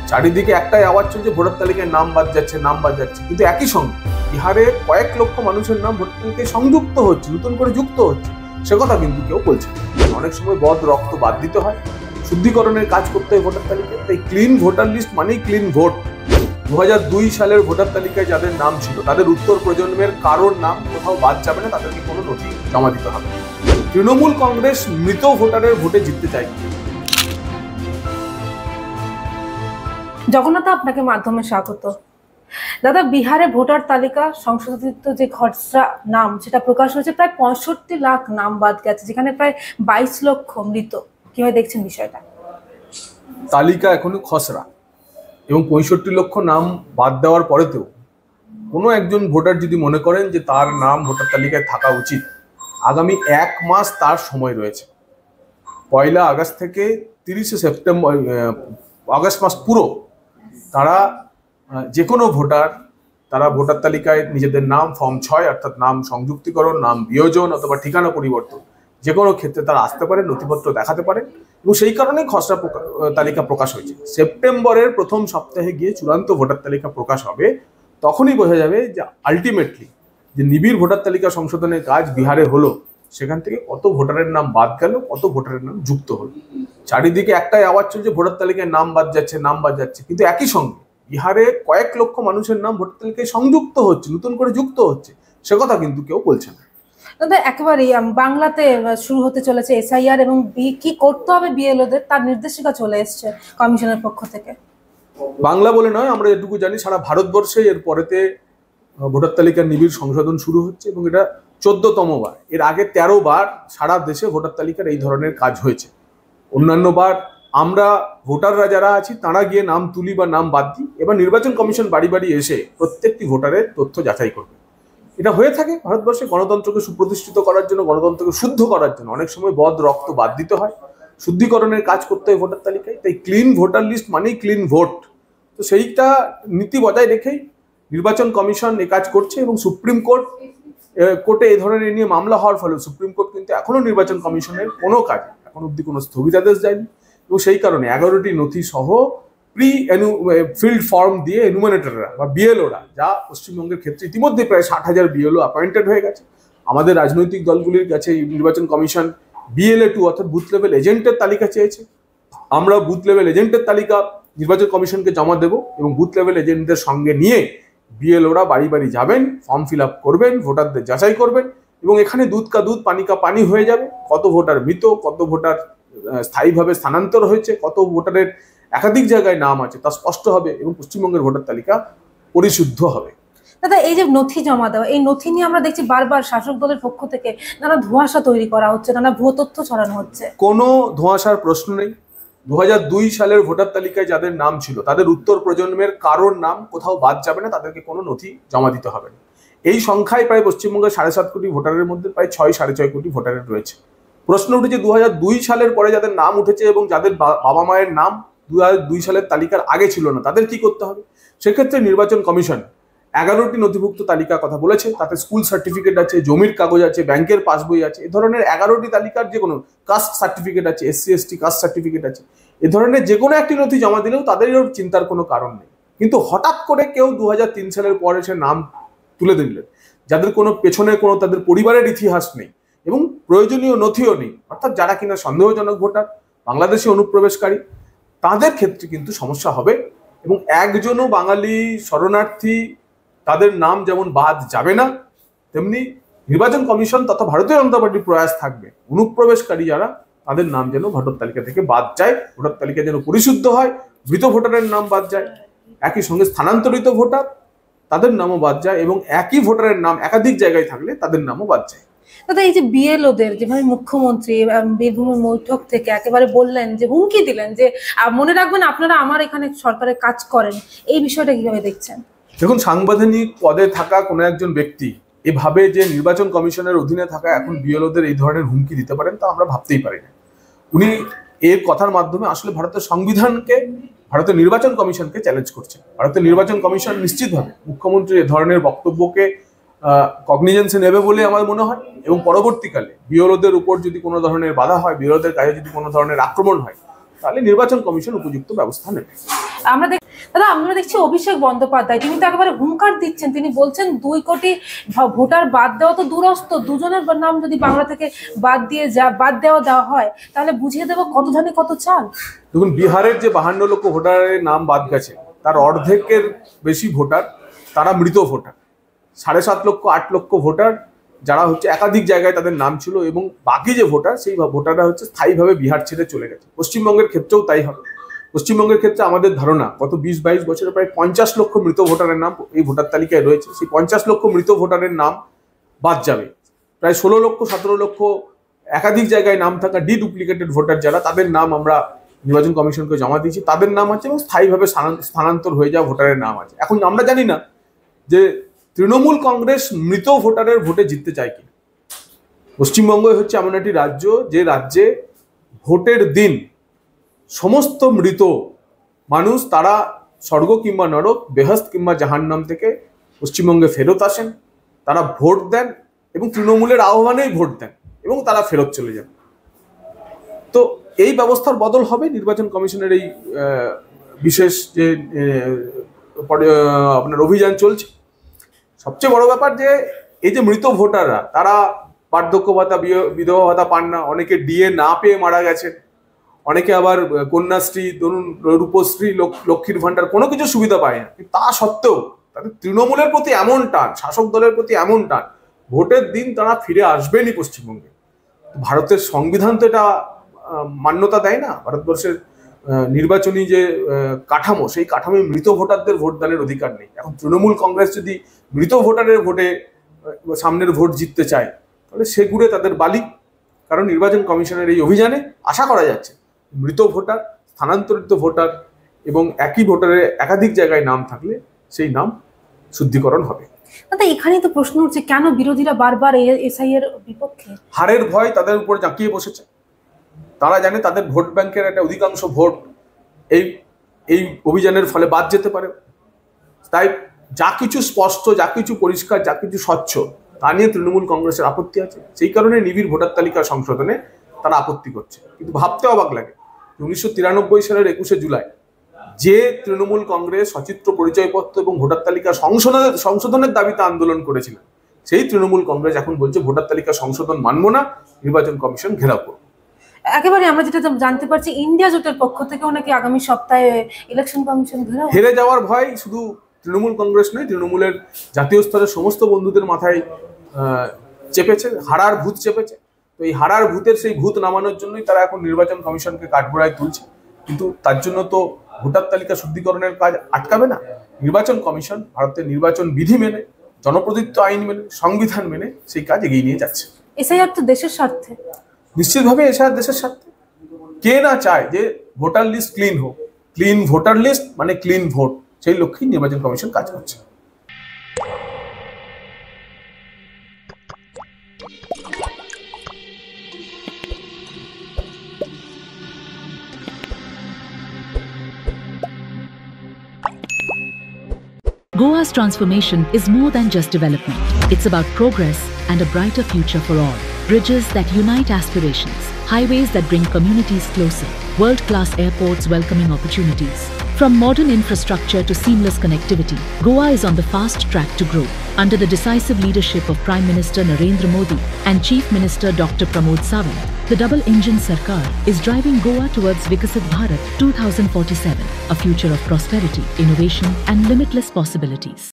চারিদিকে একটাই আওয়াজ চলছে ভোটার তালিকায় নাম বাদ যাচ্ছে, নাম বাদ যাচ্ছে, কিন্তু একই সঙ্গে বিহারে কয়েক লক্ষ মানুষের নাম ভোটার তালিকায় সংযুক্ত হচ্ছে, নতুন করে যুক্ত হচ্ছে, সে কথা কিন্তু কেউ বলছে না। অনেক সময় বদ রক্ত বাদ দিতে হয়, শুদ্ধিকরণের কাজ করতে হয় ভোটার তালিকায়। তাই ক্লিন ভোটার লিস্ট মানেই ক্লিন ভোট। 2002 সালের ভোটার তালিকায় যাদের নাম ছিল তাদের উত্তর প্রজন্মের কারোর নাম কোথাও বাদ যাবে না, তাদেরকে কোনো নথি জমা দিতে হবে। তৃণমূল কংগ্রেস মৃত ভোটারের ভোটে জিততে চায়। জগন্নাথ, আপনাকে মাধ্যমে স্বাগত। দাদা, বিহারে ভোটার তালিকা সংশোধিত যে খসড়া নাম সেটা প্রকাশ হয়েছে, প্রায় 65 লাখ নাম বাদ গেছে, যেখানে প্রায় 22 লক্ষ মৃত। কিভাবে দেখছেন বিষয়টা? তালিকা এখনো খসড়া এবং 65 লক্ষ নাম বাদ দেওয়ার পরেতেও কোনো একজন ভোটার যদি মনে করেন যে তার নাম ভোটার তালিকায় থাকা উচিত, আগামী 1 মাস তার সময় রয়েছে। 1 আগস্ট থেকে 30 সেপ্টেম্বর, আগস্ট মাস পুরো তারা যে কোনো ভোটার তারা ভোটার তালিকায় নিজেদের নাম ফর্ম 6 অর্থাৎ নাম সংযুক্তিকরণ, নাম বিয়োজন অথবা ঠিকানা পরিবর্তন যে কোনো ক্ষেত্রে তারা আসতে পারে, নথিপত্র দেখাতে পারে, এবং সেই কারণেই খসড়া তালিকা প্রকাশ হয়েছে। সেপ্টেম্বরের প্রথম সপ্তাহে গিয়ে চূড়ান্ত ভোটার তালিকা প্রকাশ হবে, তখনই বোঝা যাবে যে আলটিমেটলি যে নিবিড় ভোটার তালিকা সংশোধনের কাজ বিহারে হলো, সেখান থেকে কত ভোটারের নাম বাদ গেল, কত ভোটারের নাম যুক্ত হলো। চারিদিকে একটাই আওয়াজ চলছে ভোটার তালিকায় নাম বাদ যাচ্ছে, নাম বাদ যাচ্ছে, কিন্তু একই সঙ্গে বিহারে কয়েক লক্ষ মানুষের নাম ভোটার তালিকায় সংযুক্ত হচ্ছে, নতুন করে যুক্ত হচ্ছে, সে কথা কিন্তু কেউ বলছে না। দাদা, একেবারেই বাংলাতে শুরু হতে চলেছে এসআইআর, এবং কি করতে হবে বিএলওদের তার নির্দেশিকা চলে এসছে কমিশনের পক্ষ থেকে। বাংলা বলে নয়, আমরা যেটুকু জানি সারা ভারতবর্ষে এর পরেতে ভোটার তালিকার নিবিড় সংশোধন শুরু হচ্ছে, এবং এটা 14তম বার। এর আগে 13 বার সারা দেশে ভোটার তালিকার এই ধরনের কাজ হয়েছে। অন্যান্য বার আমরা ভোটাররা যারা আছি তারা গিয়ে নাম তুলি বা নাম বাদ দিই, এবার নির্বাচন কমিশন বাড়ি বাড়ি এসে প্রত্যেকটি ভোটারের তথ্য যাচাই করবে। এটা হয়ে থাকে ভারতবর্ষে গণতন্ত্রকে সুপ্রতিষ্ঠিত করার জন্য, গণতন্ত্রকে শুদ্ধ করার জন্য অনেক সময় বদ রক্ত বাদ দিতে হয়, শুদ্ধিকরণের কাজ করতে হয় ভোটার তালিকায়। তাই ক্লিন ভোটার লিস্ট মানেই ক্লিন ভোট। তো সেইটা নীতি বজায় রেখেই নির্বাচন কমিশন এ কাজ করছে, এবং সুপ্রিম কোর্টে এই ধরনের নিয়ে মামলা হওয়ার ফলে সুপ্রিম কোর্ট কিন্তু এখনো নির্বাচন কমিশনের কোনো কাজে এখন অব্দি কোনো স্থগিতাদেশ দেয়নি, এবং সেই কারণে 11টি নথি সহ ফিল্ড ফর্ম দিয়ে এনুমিনেটররা বা বিএলওরা, যা পশ্চিমবঙ্গের ক্ষেত্রে ইতিমধ্যে প্রায় 60,000 বিএলও অ্যাপয়েন্টেড হয়ে গেছে। আমাদের রাজনৈতিক দলগুলির কাছে নির্বাচন কমিশন BLA2 অর্থাৎ বুথ লেভেল এজেন্টের তালিকা চেয়েছে। আমরা বুথ লেভেল এজেন্টের তালিকা নির্বাচন কমিশনকে জমা দেব, এবং বুথ লেভেল এজেন্টদের সঙ্গে নিয়ে বিএলওরা বাড়ি বাড়ি যাবেন, ফর্ম ফিল আপ করবেন, ভোটারদের যাচাই করবেন, এবং এখানে দুধ কা দুধ পানি কা পানি হয়ে যাবে। কত ভোটার মৃত, কত ভোটার স্থায়ীভাবে স্থানান্তর হয়েছে, কত ভোটারের একাধিক জায়গায় নাম আছে তা স্পষ্ট হবে, এবং পশ্চিমবঙ্গের ভোটার তালিকা পরিশুদ্ধ হবে। দাদা, এই যে নথি জমা দেওয়া, এই নথি নিয়ে আমরা দেখছি বারবার শাসক দলের পক্ষ থেকে নানা ধোঁয়াশা তৈরি করা হচ্ছে, নানা ভুয়ো তথ্য ছড়ানো হচ্ছে। কোনো ধোঁয়াশার প্রশ্ন নেই। 2002 সালের ভোটার তালিকায় যাদের নাম ছিল তাদের উত্তর প্রজন্মের কারোর নাম কোথাও বাদ যাবে না, তাদেরকে কোনো নথি জমা দিতে হবে না। এই সংখ্যায় প্রায় পশ্চিমবঙ্গের 7.5 কোটি ভোটারের মধ্যে প্রায় 6-6.5 কোটি ভোটারের রয়েছে। প্রশ্ন উঠেছে 2002 সালের পরে যাদের নাম উঠেছে এবং যাদের বাবা মায়ের নাম 2002 সালের তালিকার আগে ছিল না, তাদের কি করতে হবে? সেক্ষেত্রে নির্বাচন কমিশন 11টি নথিভুক্ত তালিকার কথা বলেছে। তাতে স্কুল সার্টিফিকেট আছে, জমির কাগজ আছে, ব্যাংকের পাসবই আছে, এ ধরনের 11টি তালিকার যে কোনো কাস্ট সার্টিফিকেট আছে, SC/ST কাস্ট সার্টিফিকেট আছে, এ ধরনের যে কোনো একটি নথি জমা দিলেও তাদেরও চিন্তার কোনো কারণ নেই। কিন্তু হঠাৎ করে কেউ 2003 সালের পরে সে নাম তুলে দিলেন, যাদের কোনো পেছনে কোনো তাদের পরিবারের ইতিহাস নেই এবং প্রয়োজনীয় নথিও নেই, অর্থাৎ যারা কিনা সন্দেহজনক ভোটার, বাংলাদেশি অনুপ্রবেশকারী, তাদের ক্ষেত্রে কিন্তু সমস্যা হবে। এবং একজনও বাঙালি শরণার্থী তাদের নাম যেমন বাদ যাবে না, তেমনি নির্বাচন কমিশন তথা ভারতীয় জনতা পার্টির প্রয়াস থাকবে অনুপ্রবেশকারী যারা, তাদের নাম যেন ভোটার তালিকা থেকে বাদ যায়, ভোটার তালিকা যেন পরিশুদ্ধ হয়, মৃত ভোটারের নাম বাদ যায়, একই সঙ্গে স্থানান্তরিত ভোটার তাদের নামও বাদ যায়, এবং একই ভোটারের নাম একাধিক জায়গায় থাকলে তাদের নামও বাদ যায়। দাদা, এই যে বিএলওদের যেভাবে মুখ্যমন্ত্রী বীরভূমের বৈঠক থেকে একেবারে বললেন, যে হুমকি দিলেন যে মনে রাখবেন আপনারা আমার এখানে সরকারের কাজ করেন, এই বিষয়টা কিভাবে দেখছেন? দেখুন, সাংবিধানিক পদে থাকা কোনো একজন ব্যক্তি এভাবে যে নির্বাচন কমিশনের অধীনে থাকা এখন বিএলওদের এই ধরনের হুমকি দিতে পারেন তা আমরা ভাবতেই পারি না। উনি এর কথার মাধ্যমে আসলে ভারতের সংবিধানকে, ভারতের নির্বাচন কমিশনকে চ্যালেঞ্জ করছেন। ভারতের নির্বাচন কমিশন নিশ্চিতভাবে মুখ্যমন্ত্রীর এ ধরনের বক্তব্যকে কগনিজেন্সে নেবে বলে আমার মনে হয়, এবং পরবর্তীকালে বিএলওদের উপর যদি কোনো ধরনের বাধা হয়, বিএলওদের কাজে যদি কোনো ধরনের আক্রমণ হয়, তাহলে নির্বাচন কমিশন উপযুক্ত ব্যবস্থা নেবে। দাদা আমরা দেখছি অভিষেক বন্দ্যোপাধ্যায় তিনি তো একেবারে হুঙ্কার দিচ্ছেন, তিনি বলছেন 2 কোটি ভোটার বাদ দেওয়া তো দূরস্থ, দুজনের নাম যদি বাংলা থেকে বাদ দেওয়া হয় তাহলে বুঝিয়ে দেবো কত ধানে কত চাল। দেখুন, বিহারের যে 52 লক্ষ ভোটারের নাম বাদ গেছে তার অর্ধেকের বেশি ভোটার তারা মৃত ভোটার। 7.5 লক্ষ 8 লক্ষ ভোটার যারা হচ্ছে একাধিক জায়গায় তাদের নাম ছিল, এবং বাকি যে ভোটার সেই ভোটাররা হচ্ছে স্থায়ীভাবে বিহার ছেড়ে চলে গেছে। পশ্চিমবঙ্গের ক্ষেত্রেও তাই হবে। পশ্চিমবঙ্গের ক্ষেত্রে আমাদের ধারণা গত 20-22 বছরে প্রায় 50 লক্ষ মৃত ভোটারের নাম এই ভোটার তালিকায় রয়েছে। সেই 50 লক্ষ মৃত ভোটারের নাম বাদ যাবে। প্রায় 16 লক্ষ 17 লক্ষ একাধিক জায়গায় নাম থাকা ডিডুপ্লিকেটেড ভোটার যারা, তাদের নাম আমরা নির্বাচন কমিশনকে জমা দিয়েছি, তাদের নাম আছে, এবং স্থায়ীভাবে স্থানান্তর হয়ে যাওয়া ভোটারের নাম আছে। এখন আমরা জানি না যে তৃণমূল কংগ্রেস মৃত ভোটারের ভোটে জিততে চায় কি। পশ্চিমবঙ্গ হচ্ছে এমন একটি রাজ্য যে রাজ্যে ভোটের দিন সমস্ত মৃত মানুষ তারা স্বর্গ কিংবা নরক, বেহেশত কিংবা জাহান্নাম থেকে পশ্চিমবঙ্গে ফেরত আসেন, তারা ভোট দেন এবং তৃণমূলের আহ্বানেই ভোট দেন এবং তারা ফেরত চলে যান। তো এই ব্যবস্থার বদল হবে। নির্বাচন কমিশনের এই বিশেষ যে আপনার অভিযান চলছে, সবচেয়ে বড় ব্যাপার যে এই যে মৃত ভোটাররা তারা বার্ধক্য ভাতা, বিধবা ভাতা পান না, অনেকে ডিএ না পেয়ে মারা গেছেন, অনেকে আবার কন্যাশ্রী, ধরুন রূপশ্রী, লক্ষ্মীর ভাণ্ডার কোনো কিছু সুবিধা পায় না। তা সত্ত্বেও তাদের তৃণমূলের প্রতি এমন টান, শাসক দলের প্রতি এমন টান, ভোটের দিন তারা ফিরে আসবেনই পশ্চিমবঙ্গে। ভারতের সংবিধান তো এটা মান্যতা দেয় না। ভারতবর্ষের নির্বাচনী যে কাঠামো, সেই কাঠামোয় মৃত ভোটারদের ভোটদানের অধিকার নেই। এখন তৃণমূল কংগ্রেস যদি মৃত ভোটারের ভোটে সামনের ভোট জিততে চায় তাহলে সেগুড়ে তাদের বালি। কারণ নির্বাচন কমিশনের এই অভিযানে আশা করা যাচ্ছে মৃত ভোটার, স্থানান্তরিত ভোটার এবং একই ভোটারের একাধিক জায়গায় নাম থাকলে সেই নাম শুদ্ধিকরণ হবে। দাদা এখানেই তো প্রশ্ন উঠছে, কেন বিরোধীরা বারবার এসআই এর বিপক্ষে? হারের ভয় তাদের উপর জাঁকিয়ে বসেছে। তারা জানে তাদের ভোট ব্যাংকের একটা অধিকাংশ ভোট এই অভিযানের ফলে বাদ যেতে পারে। তাই যা কিছু স্পষ্ট, যা কিছু পরিষ্কার, যা কিছু স্বচ্ছ তা নিয়ে তৃণমূল কংগ্রেসের আপত্তি আছে। সেই কারণে নিবিড় ভোটার তালিকা সংশোধনে তারা আপত্তি করছে। কিন্তু ভাবতে অবাক লাগে 1993 সালের 21শে জুলাই যে তৃণমূল কংগ্রেস সচিত্র পরিচয়পত্র এবং ভোটার তালিকা সংশোধনের দাবিতে আন্দোলন করেছিলেন, সেই তৃণমূল কংগ্রেস এখন বলছে ভোটার তালিকা সংশোধন মানব না, নির্বাচন কমিশন ঘেরাও করব। একেবারে আমরা যেটা জানতে পারছি ইন্ডিয়া জোটের পক্ষ থেকেও নাকি আগামী সপ্তাহে ইলেকশন কমিশন ঘেরাও। হেরে যাওয়ার ভয় শুধু তৃণমূল কংগ্রেস নয়, তৃণমূলের জাতীয় স্তরের সমস্ত বন্ধুদের মাথায় চেপেছে, হারার ভূত চেপেছে। তো এই হারার ভূতের সেই ভূত নামানোর জন্যই তারা এখন নির্বাচন কমিশনকে কাঠগড়ায় তুলছে। কিন্তু তার জন্য তো ভোটার তালিকা শুদ্ধিকরণের কাজ আটকাবে না। নির্বাচন কমিশন ভারতের নির্বাচন বিধি মেনে, জনপ্রদত্ত আইন মেনে, সংবিধান মেনে সেই কাজ এগিয়ে নিয়ে যাচ্ছে। এসআইআর তো দেশের স্বার্থে, নিশ্চিতভাবে এসআইআর দেশের স্বার্থে। কে না চায় যে ভোটার লিস্ট ক্লিন হোক? ক্লিন ভোটার লিস্ট মানে ক্লিন ভোট। সেই লক্ষ্যেই নির্বাচন কমিশন কাজ করছে। Goa's transformation is more than just development. It's about progress and a brighter future for all. Bridges that unite aspirations, highways that bring communities closer, world-class airports welcoming opportunities. From modern infrastructure to seamless connectivity, Goa is on the fast track to grow. Under the decisive leadership of Prime Minister Narendra Modi and Chief Minister Dr. Pramod Sawant, the double-engine Sarkar is driving Goa towards Vikasit Bharat 2047, a future of prosperity, innovation and limitless possibilities.